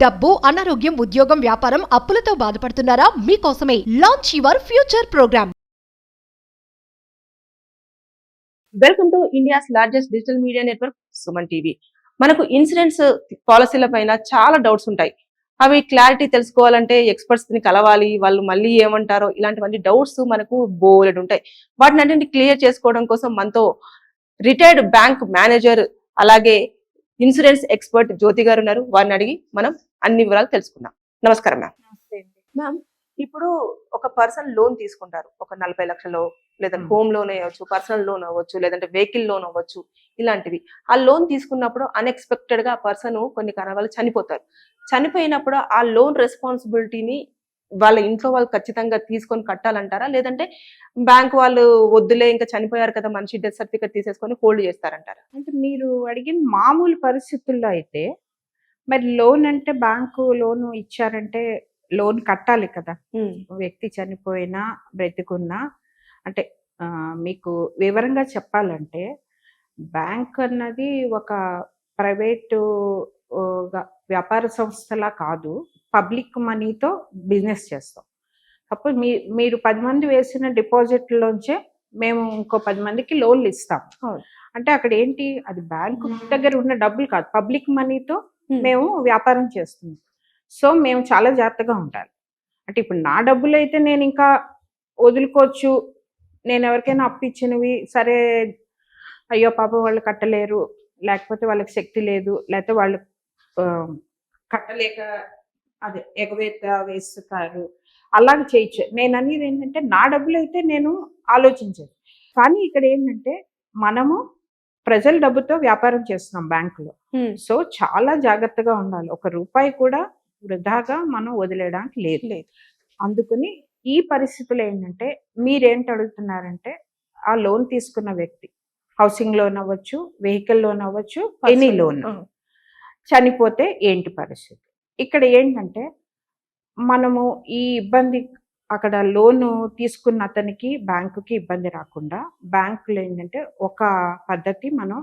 డబ్బు, అనారోగ్యం, ఉద్యోగం, వ్యాపారం, అప్పులతో బాధపడుతున్నారా? మీకోసమే launch your future program. Welcome to India's largest digital media network Suman TV. మనకు ఇన్సూరెన్స్ పాలసీల పైన చాలా డౌట్స్ ఉంటాయి. అవి క్లారిటీ తెలుసుకోవాలంటే ఎక్స్పర్ట్స్ ని కలవాలి, వాళ్ళు మళ్ళీ ఏమంటారో ఇలాంటివన్నీ డౌట్స్ మనకు బోలెడు ఉంటాయి. వాటిని అన్నింటినీ క్లియర్ చేసుకోవడం కోసం మనతో రిటైర్డ్ బ్యాంక్ మేనేజర్ అలాగే ఇన్సూరెన్స్ ఎక్స్పర్ట్ జ్యోతి గారు ఉన్నారు. వారిని అడిగి మనం అన్ని వివరాలు తెలుసుకుందాం. నమస్కారం మ్యామ్. మ్యామ్, ఇప్పుడు ఒక పర్సన్ లోన్ తీసుకుంటారు, ఒక 40 లక్షలు, లేదంటే హోమ్ లోన్ అవ్వచ్చు, పర్సనల్ లోన్ అవ్వచ్చు, లేదంటే వెహికల్ లోన్ అవ్వచ్చు, ఇలాంటివి. ఆ లోన్ తీసుకున్నప్పుడు అన్ఎక్స్పెక్టెడ్ గా ఆ పర్సన్ కొన్ని కారణాలు చనిపోతారు. చనిపోయినప్పుడు ఆ లోన్ రెస్పాన్సిబిలిటీని వాళ్ళ ఇంట్లో వాళ్ళు ఖచ్చితంగా తీసుకొని కట్టాలంటారా, లేదంటే బ్యాంక్ వాళ్ళు వద్దులే ఇంకా చనిపోయారు కదా మనిషి డెత్ సర్టిఫికేట్ తీసేసుకొని హోల్డ్ చేస్తారంటారా? అంటే మీరు అడిగిన మామూలు పరిస్థితుల్లో అయితే మరి లోన్ అంటే బ్యాంకు లోన్ ఇచ్చారంటే లోన్ కట్టాలి కదా. వ్యక్తి చనిపోయినా బ్రతికున్నా అంటే మీకు వివరంగా చెప్పాలంటే బ్యాంక్ అన్నది ఒక ప్రైవేటు వ్యాపార సంస్థలా కాదు, పబ్లిక్ మనీతో బిజినెస్ చేస్తాం. అప్పుడు మీరు 10 మంది వేసిన డిపాజిట్లోంచే మేము ఇంకో 10 మందికి లోన్లు ఇస్తాం. అంటే అక్కడ ఏంటి, అది బ్యాంకు దగ్గర ఉన్న డబ్బులు కాదు, పబ్లిక్ మనీతో మేము వ్యాపారం చేస్తున్నాం. సో మేము చాలా జాగ్రత్తగా ఉండాలి. అంటే ఇప్పుడు నా డబ్బులు అయితే నేను ఇంకా వదులుకోవచ్చు, నేను ఎవరికైనా అప్పు ఇచ్చినవి సరే అయ్యో పాప వాళ్ళు కట్టలేరు, లేకపోతే వాళ్ళకి శక్తి లేదు, లేకపోతే వాళ్ళు కట్టలేక అదే ఎగవేత వేస్తారు, అలాగే చేయొచ్చు. నేను అనేది ఏంటంటే నా డబ్బులు అయితే నేను ఆలోచించదు. కానీ ఇక్కడ ఏంటంటే మనము ప్రజల డబ్బుతో వ్యాపారం చేస్తున్నాం బ్యాంకులో. సో చాలా జాగ్రత్తగా ఉండాలి. 1 రూపాయి కూడా వృధాగా మనం వదిలేయడానికి లేదు. అందుకని ఈ పరిస్థితులు ఏంటంటే మీరేంటి అడుగుతున్నారంటే ఆ లోన్ తీసుకున్న వ్యక్తి హౌసింగ్ లోన్ అవ్వచ్చు, వెహికల్ లోన్ అవ్వచ్చు, ఎనీ లోన్ చనిపోతే ఏంటి పరిస్థితి. ఇక్కడ ఏంటంటే మనము ఈ ఇబ్బంది అక్కడ లోను తీసుకున్న అతనికి బ్యాంకుకి ఇబ్బంది రాకుండా బ్యాంకులో ఏంటంటే ఒక పద్ధతి మనం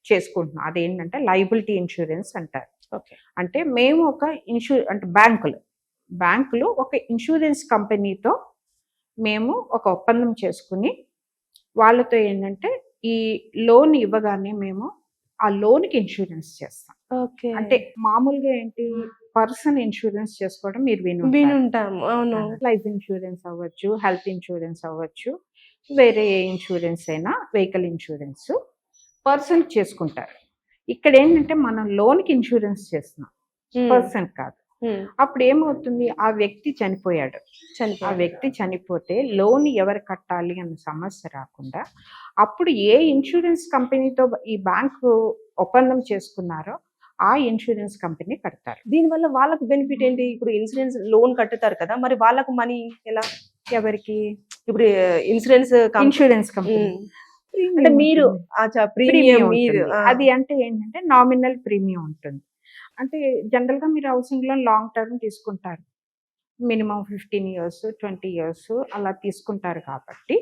చేసుకుంటున్నాం. అదేంటంటే లయబిలిటీ ఇన్సూరెన్స్ అంటారు. అంటే మేము ఒక అంటే బ్యాంకులు ఒక ఇన్సూరెన్స్ కంపెనీతో మేము ఒక ఒప్పందం చేసుకుని వాళ్ళతో ఏంటంటే ఈ లోన్ ఇవ్వగానే మేము ఆ లోన్కి ఇన్సూరెన్స్ చేస్తాం. అంటే మామూలుగా ఏంటి, పర్సన్ ఇన్సూరెన్స్ చేసుకోవడం మీరు వినుంటాము. అవును, లైఫ్ ఇన్సూరెన్స్ అవ్వచ్చు, హెల్త్ ఇన్సూరెన్స్ అవ్వచ్చు, వేరే ఏ ఇన్సూరెన్స్ అయినా వెహికల్ ఇన్సూరెన్స్ పర్సన్ చేసుకుంటారు. ఇక్కడ ఏంటంటే మనం లోన్కి ఇన్సూరెన్స్ చేస్తున్నాం, పర్సన్ కాదు. అప్పుడు ఏమవుతుంది, ఆ వ్యక్తి చనిపోయాడు, ఆ వ్యక్తి చనిపోతే లోన్ ఎవరు కట్టాలి అన్న సమస్య రాకుండా అప్పుడు ఏ ఇన్సూరెన్స్ కంపెనీతో ఈ బ్యాంకు ఒప్పందం చేసుకున్నారో ఆ ఇన్సూరెన్స్ కంపెనీ కడతారు. దీనివల్ల వాళ్ళకు బెనిఫిట్ ఏంటి? ఇప్పుడు ఇన్సూరెన్స్ లోన్ కట్టుతారు కదా, మరి వాళ్ళకు మనీ ఎలా? ఎవరికి? ఇప్పుడు ఇన్సూరెన్స్ కంపెనీ అంటే మీరు ప్రీమియం అది అంటే ఏంటంటే నామినల్ ప్రీమియం ఉంటుంది. అంటే జనరల్గా మీరు హౌసింగ్ లోన్ లాంగ్ టర్మ్ తీసుకుంటారు, మినిమం 15 years 20 years అలా తీసుకుంటారు. కాబట్టి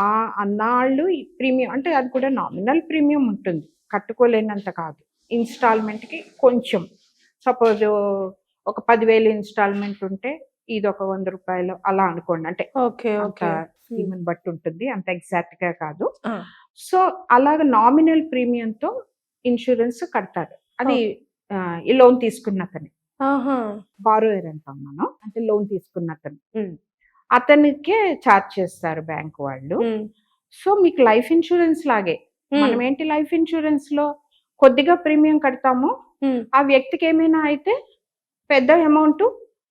ఆ అన్నాళ్ళు ప్రీమియం అంటే అది కూడా నామినల్ ప్రీమియం ఉంటుంది, కట్టుకోలేనంత కాదు. ఇన్స్టాల్మెంట్కి కొంచెం సపోజ్ ఒక 10,000 ఇన్స్టాల్మెంట్ ఉంటే ఇది ఒక 100 రూపాయలు అలా అనుకోండి. అంటే స్కీమ్ని బట్టి ఉంటుంది, అంత ఎగ్జాక్ట్ గా కాదు. సో అలాగ నామినల్ ప్రీమియంతో ఇన్సూరెన్స్ కడతారు. అది ఈ లోన్ తీసుకున్న అతని బారోయర్ అంటాం మనం, అంటే లోన్ తీసుకున్న అతనికే ఛార్జ్ చేస్తారు బ్యాంక్ వాళ్ళు. సో మీకు లైఫ్ ఇన్సూరెన్స్ లాగే, మనం ఏంటి లైఫ్ ఇన్సూరెన్స్ లో కొద్దిగా ప్రీమియం కడతాము, ఆ వ్యక్తికి ఏమైనా అయితే పెద్ద అమౌంట్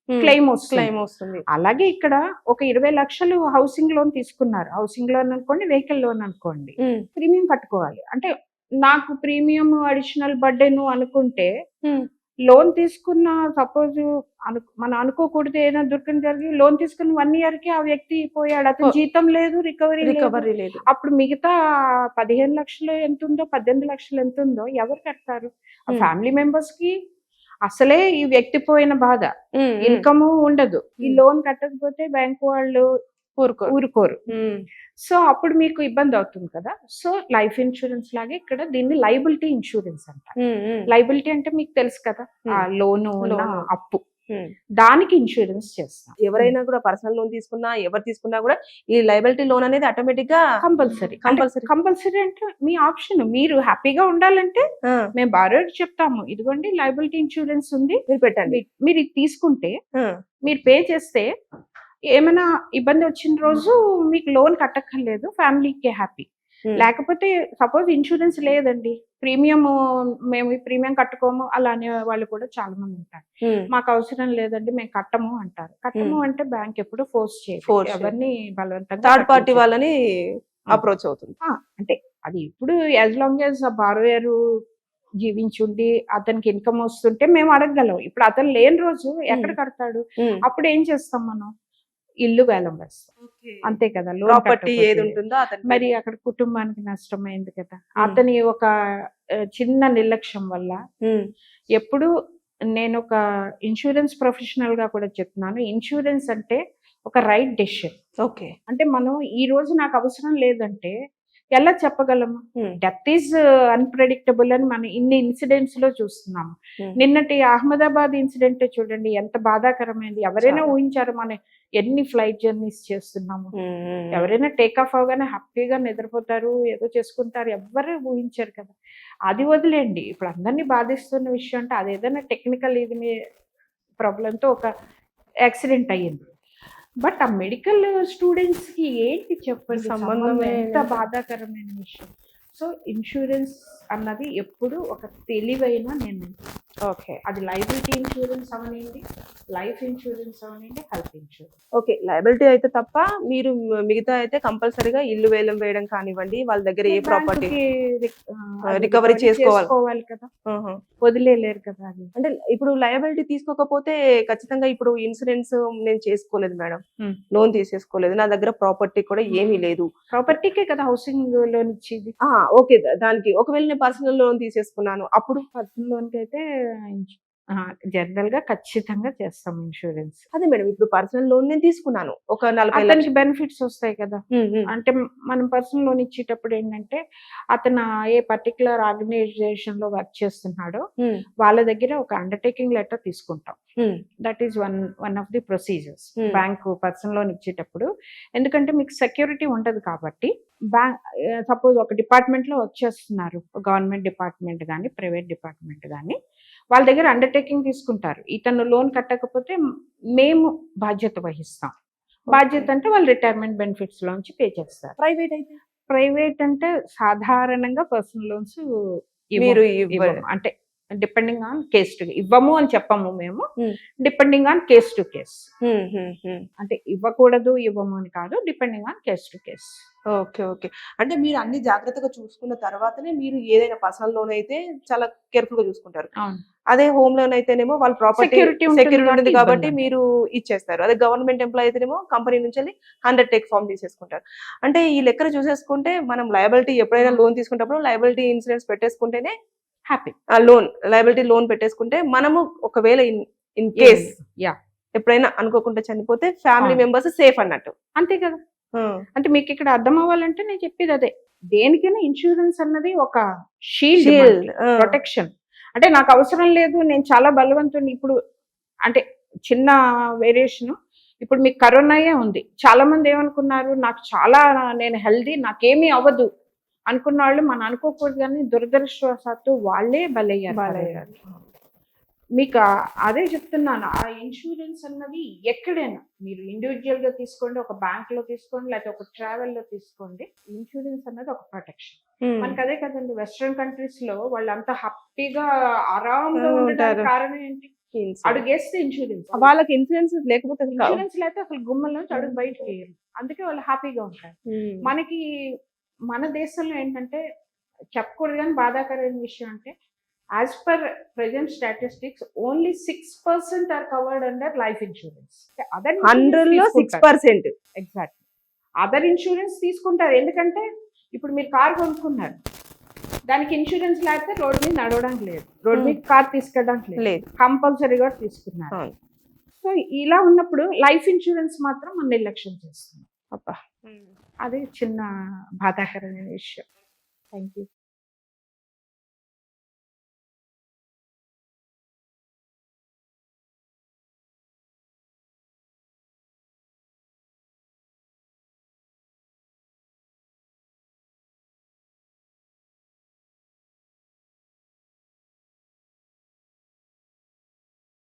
క్లెయిమ్ వస్తుంది. అలాగే ఇక్కడ ఒక 20 లక్షలు హౌసింగ్ లోన్ తీసుకున్నారు, హౌసింగ్ లోన్ అనుకోండి, వెహికల్ లోన్ అనుకోండి, ప్రీమియం కట్టుకోవాలి. అంటే నాకు ప్రీమియం అడిషనల్ బర్డెన్ అనుకుంటే లోన్ తీసుకున్న సపోజ్ మనం అనుకోకూడదు ఏదైనా దుర్గం జరిగి లోన్ తీసుకున్న 1 year కి ఆ వ్యక్తి పోయాడు, అతను జీతం లేదు, రికవరీ లేదు. అప్పుడు మిగతా 15 లక్షలు ఎంత ఉందో 18 లక్షలు ఎంత ఉందో ఎవరు కడతారు? ఆ ఫ్యామిలీ మెంబర్స్ కి అసలే ఈ వ్యక్తి పోయిన బాధ, ఇన్కమ్ ఉండదు, ఈ లోన్ కట్టకపోతే బ్యాంక్ వాళ్ళు ఊరుకోరు. సో అప్పుడు మీకు ఇబ్బంది అవుతుంది కదా. సో లైఫ్ ఇన్సూరెన్స్ లాగే ఇక్కడ దీన్ని లైబిలిటీ ఇన్సూరెన్స్ అంటారు. లైబిలిటీ అంటే మీకు తెలుసు కదా, ఆ లోను అప్పు, దానికి ఇన్సూరెన్స్ చేస్తాం. ఎవరైనా కూడా పర్సనల్ లోన్ తీసుకున్నా, ఎవరు తీసుకున్నా కూడా ఈ లయబిలిటీ లోన్ అనేది ఆటోమేటిక్ గా కంపల్సరీ అంటే మీ ఆప్షన్. మీరు హ్యాపీగా ఉండాలంటే మేము బారోయర్ చెప్తాము, ఇదిగోండి లయబిలిటీ ఇన్సూరెన్స్ ఉంది, మీరు పెట్టండి. మీరు ఇది తీసుకుంటే మీరు పే చేస్తే ఏమైనా ఇబ్బంది వచ్చిన రోజు మీకు లోన్ కట్టక్కర్లేదు, ఫ్యామిలీకి హ్యాపీ. లేకపోతే సపోజ్ ఇన్సూరెన్స్ లేదండి, ప్రీమియం మేము ఈ ప్రీమియం కట్టుకోము అలా అనే వాళ్ళు కూడా చాలా మంది ఉంటారు. మాకు అవసరం లేదండి మేము కట్టము అంటారు. కట్టము అంటే బ్యాంక్ ఎప్పుడు ఫోర్స్ చేయదు, ఎవరిని బలవంతంగా థర్డ్ పార్టీ వాళ్ళని అప్రోచ్ అవుతుంది. అంటే అది ఇప్పుడు యాజ్ లాంగ్ యాజ్ ఆ బారోయర్ జీవించుండి అతనికి ఇన్కమ్ వస్తుంటే మేము అడగగలం. ఇప్పుడు అతను లేని రోజు ఎక్కడ కడతాడు? అప్పుడు ఏం చేస్తాం మనం? ఇల్లు వేలం వేస్తాం, అంతే కదా. ప్రాపర్టీ ఏది ఉంటుందో మరి అక్కడ కుటుంబానికి నష్టమైంది కదా. అతని ఒక చిన్న నిర్లక్ష్యం వల్ల ఎప్పుడు నేను ఒక ఇన్సూరెన్స్ ప్రొఫెషనల్ గా కూడా చెప్తున్నాను, ఇన్సూరెన్స్ అంటే ఒక రైట్ డెసిషన్. ఓకే, అంటే మనం ఈ రోజు నాకు అవసరం లేదంటే ఎలా చెప్పగలము? డెత్ ఈజ్ అన్ప్రెడిక్టబుల్ అని మనం ఇన్ని ఇన్సిడెంట్స్ లో చూస్తున్నాము. నిన్నటి అహ్మదాబాద్ ఇన్సిడెంట్ చూడండి, ఎంత బాధాకరమైంది. ఎవరైనా ఊహించారు మనం ఎన్ని ఫ్లైట్ జర్నీస్ చేస్తున్నాము? ఎవరైనా టేక్ ఆఫ్ అవగానే హ్యాపీగా నిద్రపోతారు, ఏదో చేసుకుంటారు, ఎవరు ఊహించారు కదా. అది వదిలేండి, ఇప్పుడు అందరినీ బాధిస్తున్న విషయం అంటే అది ఏదైనా టెక్నికల్ ఇది ప్రాబ్లంతో ఒక యాక్సిడెంట్ అయ్యింది. బట్ ఆ మెడికల్ స్టూడెంట్స్ కి ఏంటి చెప్పండి సంబంధం? ఎంత బాధాకరమైన విషయం. సో ఇన్సూరెన్స్ అన్నది ఎప్పుడు ఒక తెలివైన నిర్ణయం. ఓకే, అది లయబిలిటీ ఇన్సూరెన్స్ అవనండి, లైఫ్ ఇన్సూరెన్స్ అవనండి, హెల్త్ ఇన్సూరెన్స్. ఓకే, లయబిలిటీ అయితే తప్ప మీరు మిగతా అయితే కంపల్సరీగా ఇల్లు వేలం వేయడం కానివ్వండి, వాళ్ళ దగ్గర ఏ ప్రాపర్టీ రికవరీ చేసుకోవాలి కదా, వదిలేలేరు కదా. అది అంటే ఇప్పుడు లయబిలిటీ తీసుకోకపోతే ఖచ్చితంగా ఇప్పుడు ఇన్సూరెన్స్ నేను చేసుకోలేదు మేడం, లోన్ తీసేసుకోలేదు, నా దగ్గర ప్రాపర్టీ కూడా ఏమీ లేదు. ప్రాపర్టీకే కదా హౌసింగ్ లోన్ ఇచ్చేది. ఓకే, దానికి ఒకవేళ నేను పర్సనల్ లోన్ తీసేసుకున్నాను, అప్పుడు పర్సనల్ లోన్ కి అయితే జనరల్ గా ఖచ్చితంగా చేస్తాం ఇన్సూరెన్స్. అదే మేడం, ఇప్పుడు పర్సనల్ లోన్ నేను తీసుకున్నాను, ఒక 40 లక్షల బెనిఫిట్స్ వస్తాయి కదా. అంటే మనం పర్సనల్ లోన్ ఇచ్చేటప్పుడు ఏంటంటే అతను ఏ పర్టికులర్ ఆర్గనైజేషన్ లో వర్క్ చేస్తున్నాడో వాళ్ళ దగ్గర ఒక అండర్టేకింగ్ లెటర్ తీసుకుంటాం. That is one of the procedures bank personal loan ఇచ్చేటప్పుడు. ఎందుకంటే మీకు సెక్యూరిటీ ఉండదు కాబట్టి, బ్యాంక్ సపోజ్ ఒక డిపార్ట్మెంట్ లో వర్క్ చేస్తున్నారు, గవర్నమెంట్ డిపార్ట్మెంట్ కానీ ప్రైవేట్ డిపార్ట్మెంట్ కానీ, వాళ్ళ దగ్గర అండర్టేకింగ్ తీసుకుంటారు, ఇతను లోన్ కట్టకపోతే మేము బాధ్యత వహిస్తాం. బాధ్యత అంటే వాళ్ళు రిటైర్మెంట్ బెనిఫిట్స్ లోంచి పే చేస్తారు. ప్రైవేట్ అంటే సాధారణంగా పర్సనల్ లోన్స్ అంటే డిపెండింగ్ ఆన్ కేస్ టు ఇవ్వము అని చెప్పము మేము, depending on case to case. అంటే ఇవ్వకూడదు ఇవ్వము అని కాదు, depending on case to case. Okay okay, అంటే మీరు అన్ని జాగ్రత్తగా చూసుకున్న తర్వాతనే మీరు ఏదైనా పర్సనల్ లోన్ అయితే చాలా కేర్ఫుల్ గా చూసుకుంటారు. అదే హోమ్ లోన్ అయితేనేమో వాళ్ళ ప్రాపర్టీ సెక్యూరిటీ ఉంటుంది కాబట్టి మీరు ఇచ్చేస్తారు. అదే గవర్నమెంట్ ఎంప్లాయ్ అయితేనేమో కంపెనీ నుంచి 100 టేక్ ఫామ్ తీసేసుకుంటారు. అంటే ఈ లెక్కన చూసేసుకుంటే మనం లయబిలిటీ ఎప్పుడైనా లోన్ తీసుకున్నప్పుడు లయబిలిటీ ఇన్సూరెన్స్ పెట్టేసుకుంటేనే హ్యాపీ. ఆ లోన్ లయబిలిటీ లోన్ పెట్టేసుకుంటే మనము ఒకవేళ ఇన్ కేస్ ఎప్పుడైనా అనుకోకుండా చనిపోతే ఫ్యామిలీ మెంబర్స్ సేఫ్ అన్నట్టు, అంతే కదా. అంటే మీకు ఇక్కడ అర్థం అవ్వాలంటే నేను చెప్పేది అదే, దేనికైనా ఇన్సూరెన్స్ అన్నది ఒక షీల్డ్, ప్రొటెక్షన్. అంటే నాకు అవసరం లేదు, నేను చాలా బలవంతుని. ఇప్పుడు అంటే చిన్న వేరియేషన్, ఇప్పుడు మీకు కరోనాయే ఉంది, చాలా మంది ఏమనుకున్నారు, నాకు చాలా నేను హెల్దీ నాకేమీ అవ్వదు అనుకున్న వాళ్ళు, మనం అనుకోకూడదు కానీ దురదృష్టవశాత్తు వాళ్ళే బలయ్యారు. మీకు అదే చెప్తున్నాను, ఆ ఇన్సూరెన్స్ అన్నది ఎక్కడైనా మీరు ఇండివిజువల్ గా తీసుకోండి, ఒక బ్యాంక్ లో తీసుకోండి, లేకపోతే ఒక ట్రావెల్ లో తీసుకోండి, ఇన్సూరెన్స్ అన్నది ఒక ప్రొటెక్షన్. మనకి అదే కదండి, వెస్ట్రన్ కంట్రీస్ లో వాళ్ళు అంత హ్యాపీగా ఆరాంగా ఉండడానికి కారణం ఏంటి? అడుగేస్తే ఇన్సూరెన్స్. వాళ్ళకి ఇన్సూరెన్స్ లేకపోతే ఇన్సూరెన్స్ లేకపోతే అసలు గుమ్మల నుంచి అడుగు బయటకు వేయరు, అందుకే వాళ్ళు హ్యాపీగా ఉంటారు. మనకి మన దేశంలో ఏంటంటే చెప్పకూడదు కానీ బాధాకరమైన విషయం అంటే, as per present statistics only 6% are covered under life insurance. 100లో 6%. ఎగ్జాక్ట్. అదర్ ఇన్సూరెన్స్ తీసుకుంటారు, ఎందుకంటే ఇప్పుడు మీరు కార్ కొనుక్కున్నారు, దానికి ఇన్సూరెన్స్ లేకపోతే రోడ్ మీద నడవడానికి లేదు, రోడ్ మీద కార్ తీసుకెళ్ళడానికి లేదు, కంపల్సరీగా తీసుకున్నారు. సో ఇలా ఉన్నప్పుడు లైఫ్ ఇన్సూరెన్స్ మాత్రం మనం నిర్లక్ష్యం చేస్తున్నాం. అబ్బా అది చిన్న బాధాకరమైన విషయం. Thank you.